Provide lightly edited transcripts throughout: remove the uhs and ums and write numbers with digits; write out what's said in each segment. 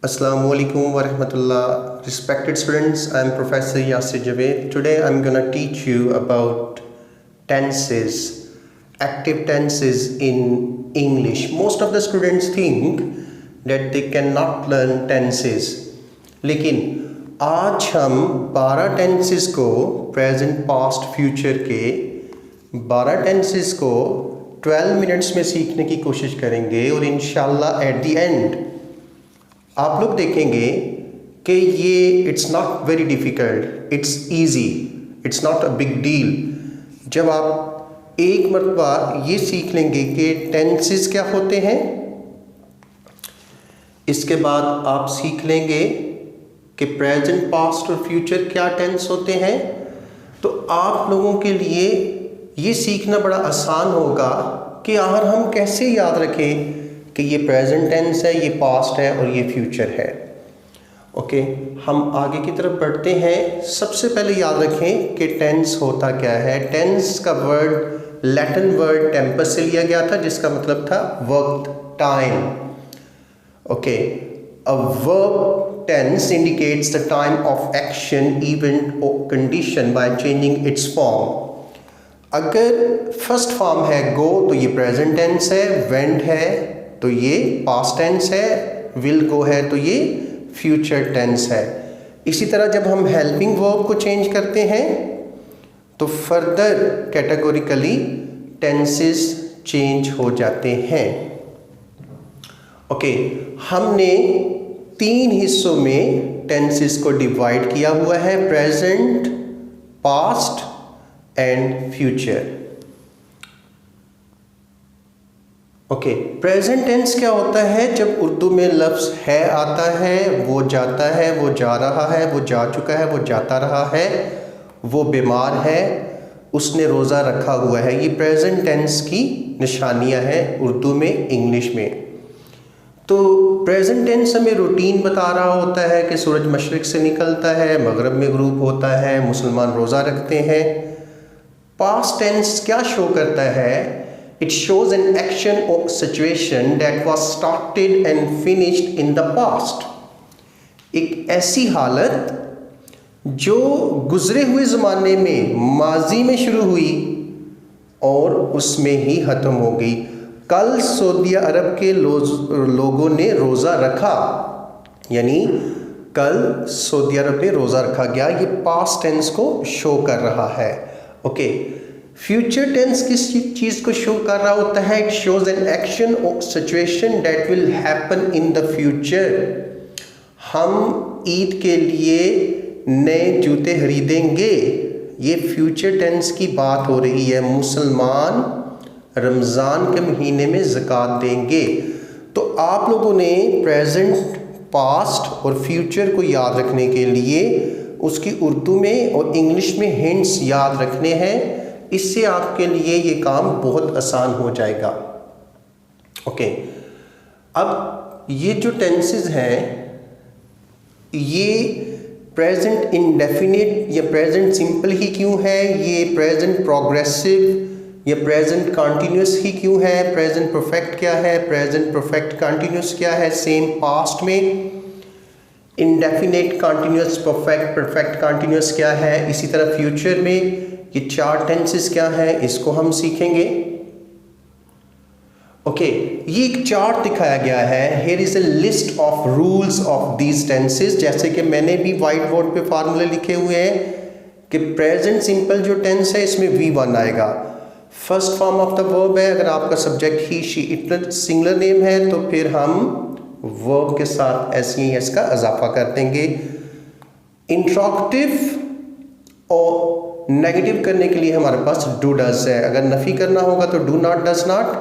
Assalamu alaikum wa rahmatullah. Respected students, I am Professor Yasir Javed. Today I am going to teach you about tenses, active tenses in English. Most of the students think that they cannot learn tenses. लेकिन आज हम 12 tenses को present, past, future के 12 tenses को 12 minutes में सीखने की कोशिश करेंगे और इंशाल्लाह एट द एंड आप लोग देखेंगे कि ये it's not very difficult, it's easy, it's not a big deal. जब आप एक मरतबा ये सीख लेंगे कि टेंसेस क्या होते हैं, इसके बाद आप सीख लेंगे कि प्रेजेंट, पास्ट और फ्यूचर क्या टेंस होते हैं, तो आप लोगों के लिए ये सीखना बड़ा आसान होगा कि आखिर हम कैसे याद रखें कि ये प्रेजेंट टेंस है, ये पास्ट है और ये फ्यूचर है। ओके, हम आगे की तरफ बढ़ते हैं। सबसे पहले याद रखें कि टेंस होता क्या है। टेंस का वर्ड लैटिन वर्ड टेम्पस से लिया गया था, जिसका मतलब था वक्त, time. Okay, a verb tense indicates the time of action, event और condition by changing its form. अगर फर्स्ट फॉर्म है गो तो ये प्रेजेंट टेंस है, वेंट है तो ये पास्ट टेंस है, विल गो है तो ये फ्यूचर टेंस है। इसी तरह जब हम हेल्पिंग वर्ब को चेंज करते हैं तो फर्दर कैटेगोरिकली टेंसेस चेंज हो जाते हैं। ओके, हमने 3 हिस्सों में टेंसेस को डिवाइड किया हुआ है, present, past and future. Okay, present tense क्या होता है? जब उर्दू में लफ्ज़ है आता है, वो जाता है, वो जा रहा है, वो जा चुका है, वो जाता रहा है, वो बीमार है, उसने रोज़ा रखा हुआ है, ये प्रेजेंट टेंस की निशानियां हैं उर्दू में, इंग्लिश में। तो प्रेजेंट टेंस हमें रूटीन बता रहा होता है कि सूरज मशरिक़ से निकलता है, मगरब में ग्रूब होता है, मुसलमान रोज़ा रखते हैं। पास्ट टेंस क्या शो करता है? It shows an action or situation that was started and finished in the past. एक ऐसी हालत जो गुजरे हुए ज़माने में, माजी में शुरू हुई और उसमें ही ख़त्म हो गई। कल सऊदी अरब के लोगों ने रोज़ा रखा, यानी कल सऊदी अरब में रोज़ा रखा गया, ये पास्ट टेंस को शो कर रहा है। ओके, फ्यूचर टेंस किस चीज़ को शो कर रहा होता है? इट शोज एन एक्शन और situation that will happen in the future. हम ईद के लिए नए जूते खरीदेंगे, ये फ्यूचर टेंस की बात हो रही है। मुसलमान रमज़ान के महीने में ज़कात देंगे। तो आप लोगों ने प्रेजेंट, पास्ट और फ्यूचर को याद रखने के लिए उसकी उर्दू में और इंग्लिश में हिंट्स याद रखने हैं। इससे आपके लिए ये काम बहुत आसान हो जाएगा। ओके, अब ये जो टेंसेस हैं, ये प्रेजेंट इंडेफिनिट या प्रेजेंट सिंपल ही क्यों है, ये प्रेजेंट प्रोग्रेसिव या प्रेजेंट कंटिन्यूस ही क्यों है, प्रेजेंट परफेक्ट क्या है, प्रेजेंट परफेक्ट कंटिन्यूस क्या है, सेम पास्ट में indefinite, continuous, perfect, perfect continuous क्या है, इसी तरह फ्यूचर में ये 4 टेंसेस क्या है, इसको हम सीखेंगे। ओके, ये एक चार्ट दिखाया गया है। Here is a list of rules of these tenses. जैसे कि मैंने भी वाइट बोर्ड पे फार्मूले लिखे हुए हैं कि प्रेजेंट सिंपल जो टेंस है इसमें V1 आएगा, first form of the verb है। अगर आपका subject he, she, it singular name है तो फिर हम वर्ब के साथ एस का इजाफा कर देंगे। इंट्रोगेटिव और नेगेटिव करने के लिए हमारे पास डू डज है। अगर नफ़ी करना होगा तो डू नॉट, डज नॉट,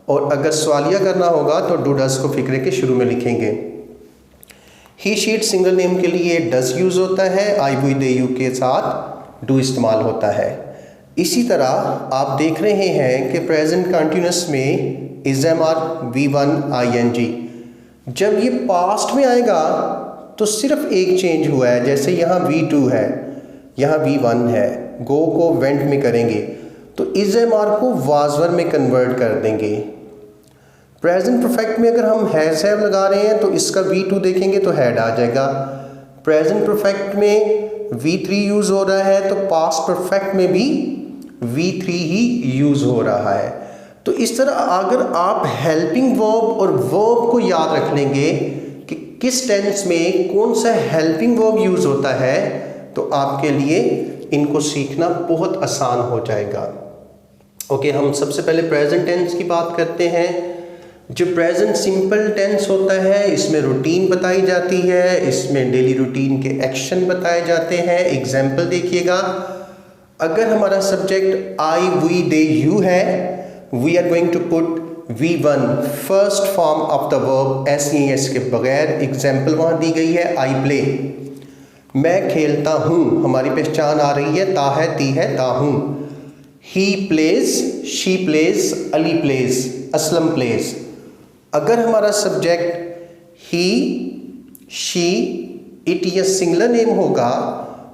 और अगर सवालिया करना होगा तो डू डज को फिक्रे के शुरू में लिखेंगे। ही, शी, इट सिंगल नेम के लिए डज यूज़ होता है, आई, वी, दे, यू के साथ डू इस्तेमाल होता है। इसी तरह आप देख रहे हैं कि प्रेजेंट कंटिन्यूस में is, am, are, V1, ING। जब ये पास्ट में आएगा तो सिर्फ एक चेंज हुआ है, जैसे यहाँ V2 है, यहाँ V1 है। गो को वेंट में करेंगे तो इज, एम, आर को वाजवर में कन्वर्ट कर देंगे। प्रेजेंट परफेक्ट में अगर हम हैज़ हैव लगा रहे हैं तो इसका V2 देखेंगे तो हैड आ जाएगा। प्रेजेंट परफेक्ट में V3 यूज़ हो रहा है तो पास्ट परफेक्ट में भी V3 ही यूज़ हो रहा है। तो इस तरह अगर आप हेल्पिंग वर्ब और वर्ब को याद रख लेंगे कि किस टेंस में कौन सा हेल्पिंग वर्ब यूज़ होता है, तो आपके लिए इनको सीखना बहुत आसान हो जाएगा। ओके, हम सबसे पहले प्रेजेंट टेंस की बात करते हैं। जो प्रेजेंट सिंपल टेंस होता है इसमें रूटीन बताई जाती है, इसमें डेली रूटीन के एक्शन बताए जाते हैं। एग्जाम्पल देखिएगा, अगर हमारा subject I we they you है, we are going to put V1 first form of the verb SES के बगैर। एग्जाम्पल वहाँ दी गई है आई प्ले, मैं खेलता हूँ, हमारी पहचान आ रही है ता है ती है ता हूँ। He plays, she plays, Ali plays, Aslam plays. अगर हमारा सब्जेक्ट ही, शी, इट या सिंगुलर नेम होगा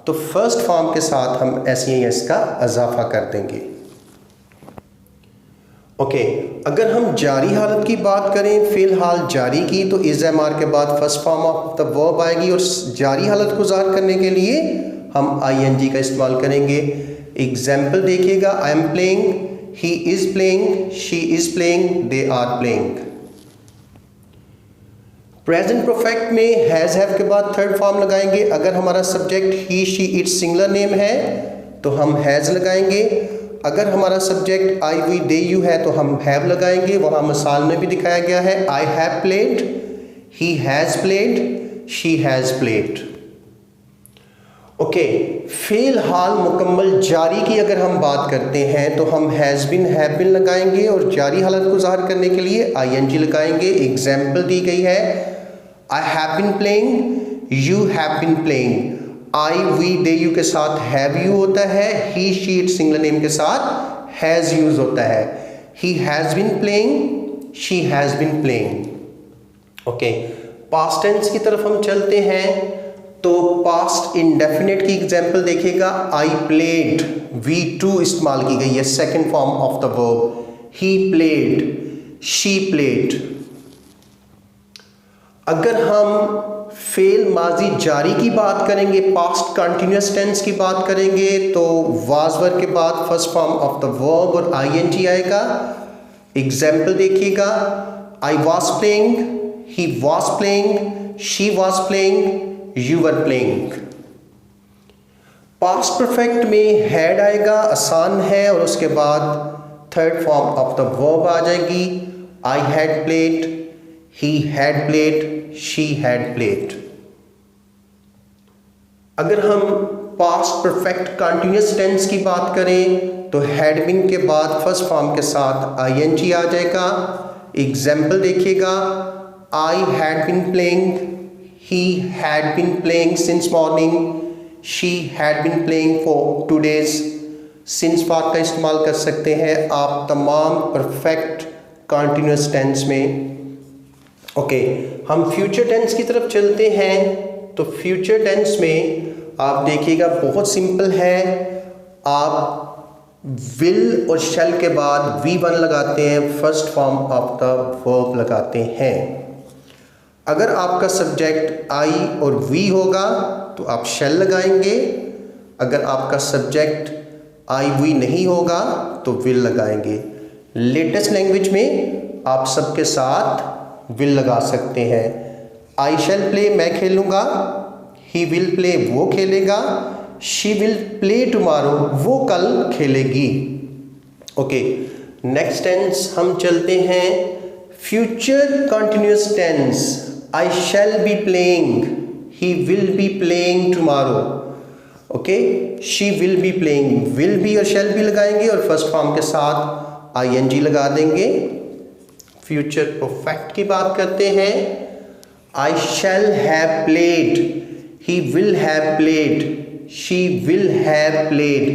तो फर्स्ट फॉर्म के साथ हम SES का इजाफा कर देंगे। ओके, अगर हम जारी हालत की बात करें, फिलहाल जारी की, तो इज MR के बाद first form of the verb आएगी और जारी हालत को ज़ाहिर करने के लिए हम ING का इस्तेमाल करेंगे। एग्जाम्पल देखिएगा, I am playing, he is playing, she is playing, they are playing. Present perfect में हैज़ हैव के बाद थर्ड फॉर्म लगाएंगे। अगर हमारा subject he, she, it singular name है तो हम हैज़ लगाएंगे। अगर हमारा subject I we they you है तो हम हैव लगाएंगे। वहाँ मिसाल में भी दिखाया गया है, I have played, he has played, she has played. Okay, फिलहाल मुकम्मल जारी की अगर हम बात करते हैं तो हम हैज़ बिन, हैव बिन लगाएंगे और जारी हालत को ज़ाहिर करने के लिए ING लगाएंगे। एग्जाम्पल दी गई है, I have been playing, you have been playing. I we they you के साथ हैव यू होता है, he, she, it singular name के साथ हैज़ यूज होता है। He has been playing, she has been playing. Okay, past tense की तरफ हम चलते हैं तो पास्ट इंडेफिनिट की एग्जाम्पल देखिएगा, आई प्लेड, V2 इस्तेमाल की गई है, second form of the verb. He played, she played. अगर हम फेल माजी जारी की बात करेंगे, पास्ट कंटिन्यूस टेंस की बात करेंगे, तो वाज वर के बाद first form of the verb और ING आएगा। एग्जाम्पल देखिएगा, I was playing, he was playing, she was playing, you were playing. Past perfect में हैड आएगा, आसान है, और उसके बाद third form of the verb आ जाएगी, I had played, he had played, she had played। अगर हम पास्ट परफेक्ट कंटिन्यूस टेंस की बात करें तो हैड बीन के बाद फर्स्ट फॉर्म के साथ ING आ जाएगा। एग्जाम्पल देखिएगा, I had been playing, he had been playing since morning, she had been playing for 2 days। Since part का इस्तेमाल कर सकते हैं आप तमाम परफेक्ट कंटिन्यूस टेंस में। ओके, हम फ्यूचर टेंस की तरफ चलते हैं तो फ्यूचर टेंस में आप देखिएगा बहुत सिंपल है, आप विल और शैल के बाद V1 लगाते हैं, first form of the verb लगाते हैं। अगर आपका सब्जेक्ट आई और V होगा तो आप शैल लगाएंगे, अगर आपका सब्जेक्ट आई वी नहीं होगा तो विल लगाएंगे। लेटेस्ट लैंग्वेज में आप सबके साथ विल लगा सकते हैं। आई शैल प्ले, मैं खेलूँगा, ही विल प्ले, वो खेलेगा, शी विल प्ले टुमारो, वो कल खेलेगी। ओके, नेक्स्ट टेंस हम चलते हैं future continuous tense. I shall be playing, he will be playing tomorrow. Okay, she will be playing, will be और शैल बी लगाएंगे और फर्स्ट फॉर्म के साथ ING लगा देंगे। फ्यूचर परफेक्ट की बात करते हैं, I shall have played, he will have played, she will have played.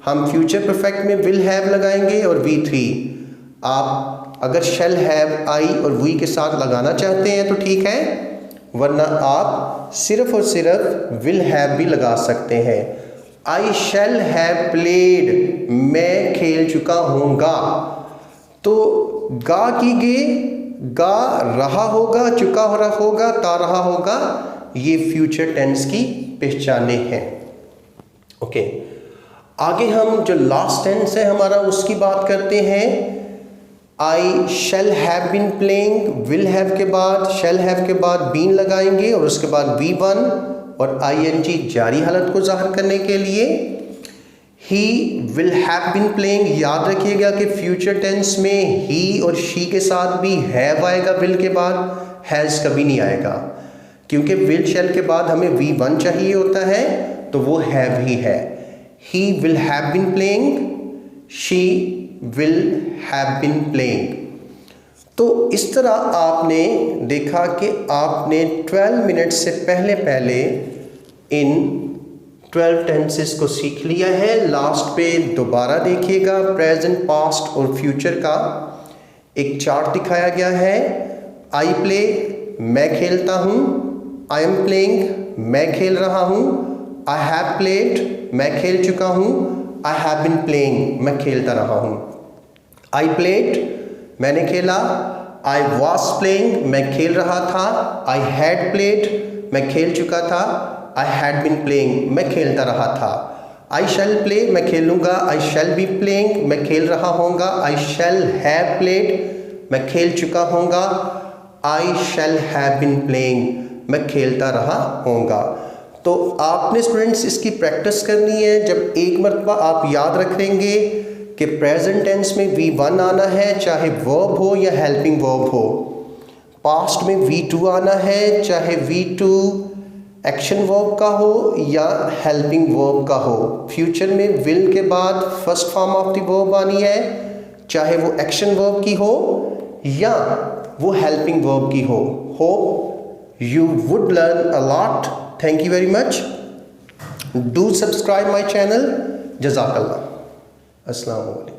हम फ्यूचर परफेक्ट में विल हैव लगाएंगे और V3। आप अगर शैल हैव आई और वी के साथ लगाना चाहते हैं तो ठीक है, वरना आप सिर्फ और सिर्फ विल हैव भी लगा सकते हैं। आई शैल हैव प्लेड, मैं खेल चुका हूँगा। तो गा की गे गा रहा होगा, चुका हो रहा होगा, ता रहा होगा, ये फ्यूचर टेंस की पहचाने हैं। ओके, आगे हम जो लास्ट टेंस है हमारा उसकी बात करते हैं। I shall have been playing, will have के बाद, शैल हैव के बाद बीन लगाएंगे और उसके बाद V1 और ING जारी हालत को जाहिर करने के लिए। He will have been playing, याद रखिएगा कि फ्यूचर टेंस में ही और शी के साथ भी हैव आएगा विल के बाद, हैज़ कभी नहीं आएगा, क्योंकि विल शैल के बाद हमें V1 चाहिए होता है, तो वो हैव ही है। He will have been playing, she will have been playing. तो इस तरह आपने देखा कि आपने 12 मिनट से पहले इन 12 टेंसेस को सीख लिया है। लास्ट पे दोबारा देखिएगा, प्रेजेंट, पास्ट और फ्यूचर का एक चार्ट दिखाया गया है। आई प्ले, मैं खेलता हूँ। आई एम प्लेइंग, मैं खेल रहा हूँ। आई हैव प्लेड, मैं खेल चुका हूँ। आई हैव बीन प्लेइंग, मैं खेलता रहा हूँ। आई प्लेड, मैंने खेला। आई वॉज प्लेइंग, मैं खेल रहा था। आई हैड प्लेड, मैं खेल चुका था। आई हैड बीन प्लेइंग, मैं खेलता रहा था। आई शैल प्ले, मैं खेलूँगा। आई शैल बी प्लेइंग, मैं खेल रहा होऊंगा। आई शैल हैव प्लेड, मैं खेल चुका होऊंगा। आई शैल हैव बीन प्लेइंग, मैं खेलता रहा होऊंगा। तो आपने स्टूडेंट्स इसकी प्रैक्टिस करनी है। जब एक मरतबा आप याद रखेंगे कि प्रेजेंट टेंस में V1 आना है, चाहे वर्ब हो या हेल्पिंग वर्ब हो। पास्ट में V2 आना है, चाहे V2 एक्शन वर्ब का हो या हेल्पिंग वर्ब का हो। फ्यूचर में विल के बाद first form of the verb आनी है, चाहे वो एक्शन वर्ब की हो या वो हेल्पिंग वर्ब की हो। Hope you would learn a lot. Thank you very much. Do subscribe my channel. Jazakallah. Assalamu alaikum.